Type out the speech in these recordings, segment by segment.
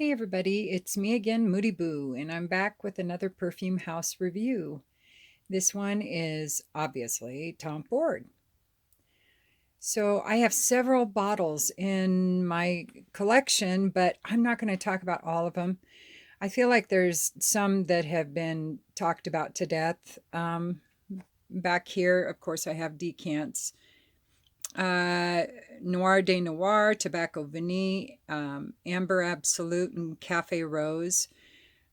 Hey everybody, it's me again, Moody Boo, and I'm back with another Perfume House review. This one is obviously Tom Ford. So I have several bottles in my collection, but I'm not going to talk about all of them. I feel like there's some that have been talked about to death. Back here, of course, I have decants. Uh, Noir de Noir, Tobacco Vanille, Amber Absolute, and Cafe Rose.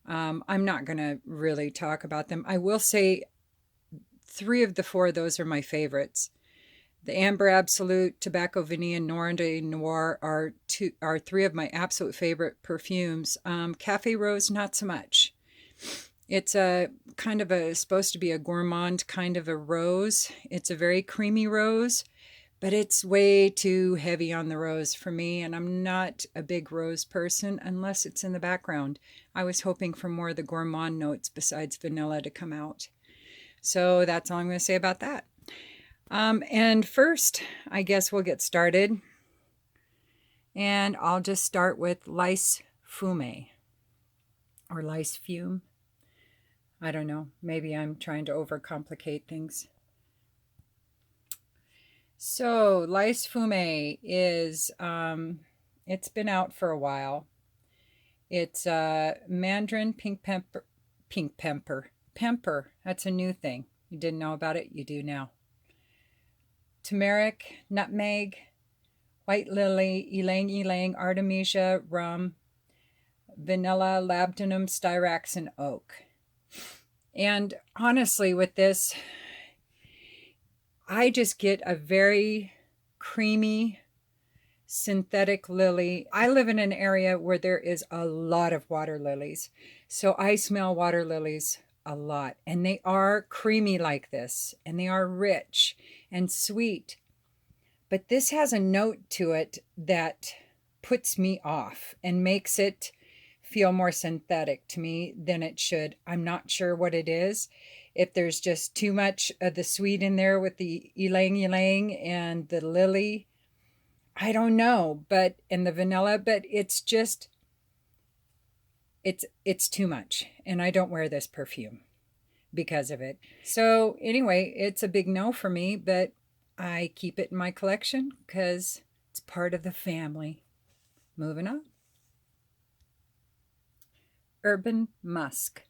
I'm not going to really talk about them. I will say three of the four of those are my favorites. The Amber Absolute, Tobacco Vanille, and Noir de Noir are three of my absolute favorite perfumes. Cafe Rose, not so much. It's a kind of a supposed to be a gourmand kind of a rose. It's a very creamy rose, but it's way too heavy on the rose for me, and I'm not a big rose person unless it's in the background. I was hoping for more of the gourmand notes besides vanilla to come out. So that's all I'm going to say about that. And first, I guess we'll get started. And I'll just start with Lys Fume or Lys Fume. I don't know. Maybe I'm trying to overcomplicate things. So, Lys Fume is, it's been out for a while. It's mandarin pemper. That's a new thing. You didn't know about it? You do now. Turmeric, nutmeg, white lily, ylang ylang, artemisia, rum, vanilla, labdanum, styrax, and oak. And honestly, with this, I just get a very creamy synthetic lily. I live in an area where there is a lot of water lilies. So I smell water lilies a lot. And they are creamy like this. And they are rich and sweet. But this has a note to it that puts me off and makes it feel more synthetic to me than it should. I'm not sure what it is. If there's just too much of the sweet in there with the ylang ylang and the lily, I don't know, but and the vanilla, but it's just it's too much, and I don't wear this perfume because of it. So anyway, it's a big no for me, but I keep it in my collection because it's part of the family. Moving on. Urban Musk.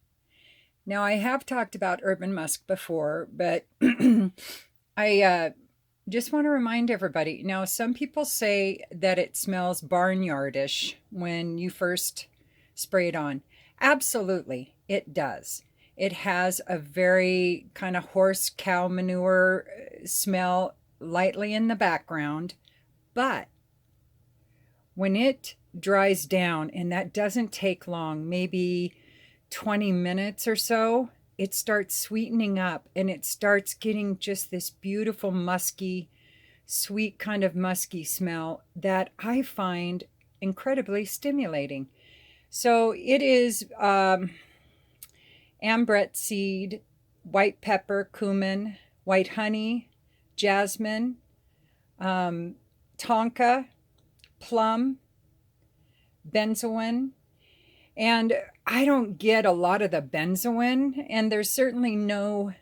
Now, I have talked about Urban Musk before, but I just want to remind everybody. Now, some people say that it smells barnyardish when you first spray it on. Absolutely, it does. It has a very kind of horse cow manure smell lightly in the background, but when it dries down, and that doesn't take long, maybe 20 minutes or so, it starts sweetening up and it starts getting just this beautiful musky, sweet kind of musky smell that I find incredibly stimulating. So it is ambrette seed, white pepper, cumin, white honey, jasmine, tonka, plum, benzoin, and I don't get a lot of the benzoin, and there's certainly no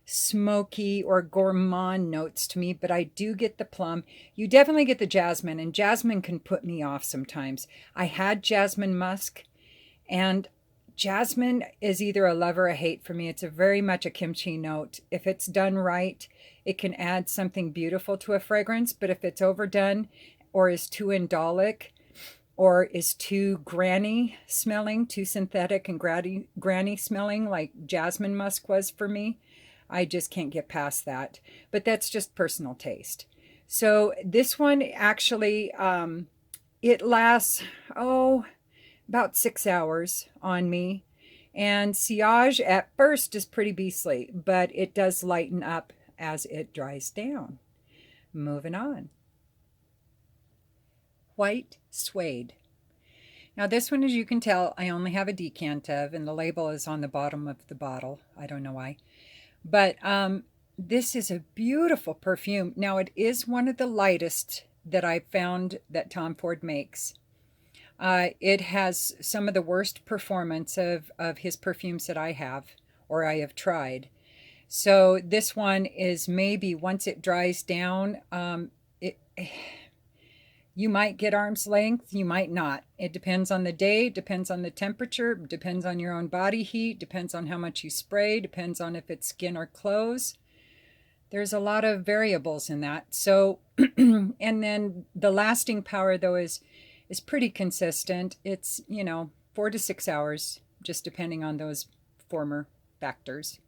smoky or gourmand notes to me, but I do get the plum. You definitely get the jasmine, and jasmine can put me off sometimes. I had jasmine musk, and jasmine is either a love or a hate for me. It's a very much a kimchi note. If it's done right, it can add something beautiful to a fragrance, but if it's overdone or is too indolic, or is too granny smelling, too synthetic and granny smelling like jasmine musk was for me, I just can't get past that. But that's just personal taste. So this one actually, it lasts, about 6 hours on me. And sillage at first is pretty beastly, but it does lighten up as it dries down. Moving on. White Suede. Now this one, as you can tell, I only have a decant of, and the label is on the bottom of the bottle. I don't know why. But this is a beautiful perfume. Now it is one of the lightest that I've found that Tom Ford makes. It has some of the worst performance of his perfumes that I have or I have tried. So this one is maybe once it dries down, it you might get arm's length, you might not. It depends on the day, depends on the temperature, depends on your own body heat, depends on how much you spray, depends on if it's skin or clothes. There's a lot of variables in that. So, and then the lasting power though is pretty consistent. It's, 4 to 6 hours, just depending on those former factors.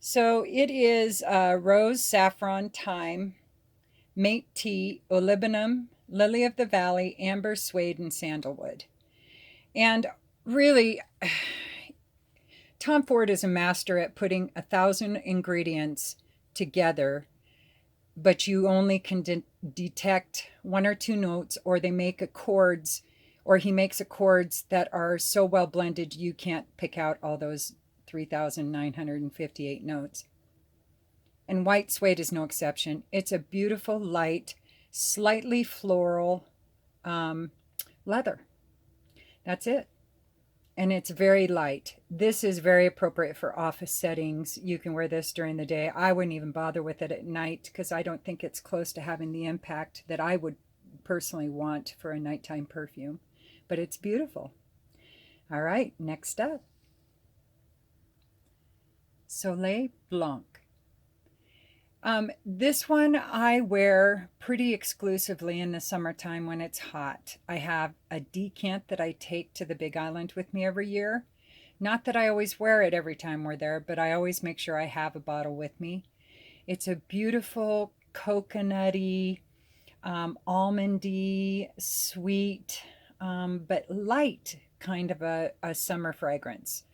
So it is rose, saffron, thyme, mate tea, olibanum, lily of the valley, amber, suede, and sandalwood. And really, Tom Ford is a master at putting 1,000 ingredients together, but you only can detect one or two notes, or they make accords, or he makes accords that are so well blended you can't pick out all those 3,958 notes. And white suede is no exception. It's a beautiful, light, slightly floral leather. That's it. And it's very light. This is very appropriate for office settings. You can wear this during the day. I wouldn't even bother with it at night because I don't think it's close to having the impact that I would personally want for a nighttime perfume. But it's beautiful. All right, next up. Soleil Blanc. This one I wear pretty exclusively in the summertime when it's hot. I have a decant that I take to the Big Island with me every year. Not that I always wear it every time we're there, but I always make sure I have a bottle with me. It's a beautiful coconutty, almondy, sweet, but light kind of a summer fragrance.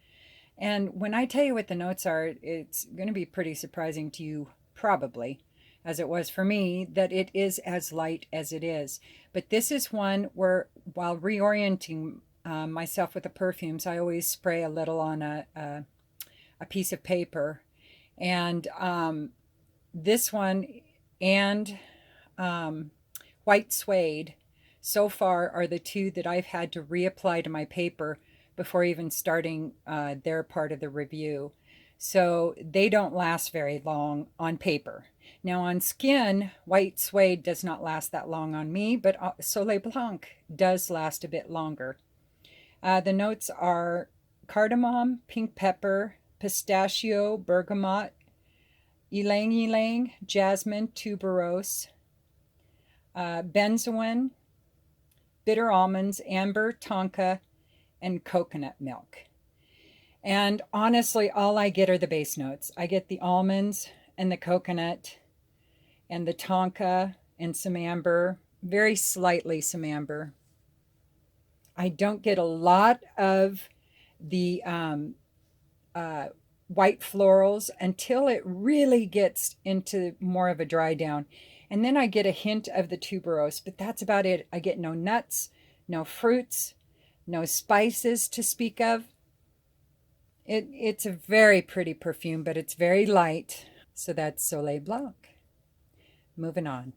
And when I tell you what the notes are, it's going to be pretty surprising to you, probably, as it was for me, that it is as light as it is. But this is one where, while reorienting myself with the perfumes, I always spray a little on a piece of paper. And this one and white suede so far are the two that I've had to reapply to my paper before even starting their part of the review. So they don't last very long on paper. Now on skin, white suede does not last that long on me, but Soleil Blanc does last a bit longer. The notes are cardamom, pink pepper, pistachio, bergamot, ylang ylang, jasmine, tuberose, benzoin, bitter almonds, amber, tonka, and coconut milk. And honestly, all I get are the base notes. I get the almonds and the coconut and the tonka and some amber, very slightly some amber. I don't get a lot of the white florals until it really gets into more of a dry down. And then I get a hint of the tuberose, but that's about it. I get no nuts, no fruits, no spices to speak of. It's a very pretty perfume, but it's very light. So that's Soleil Blanc. Moving on.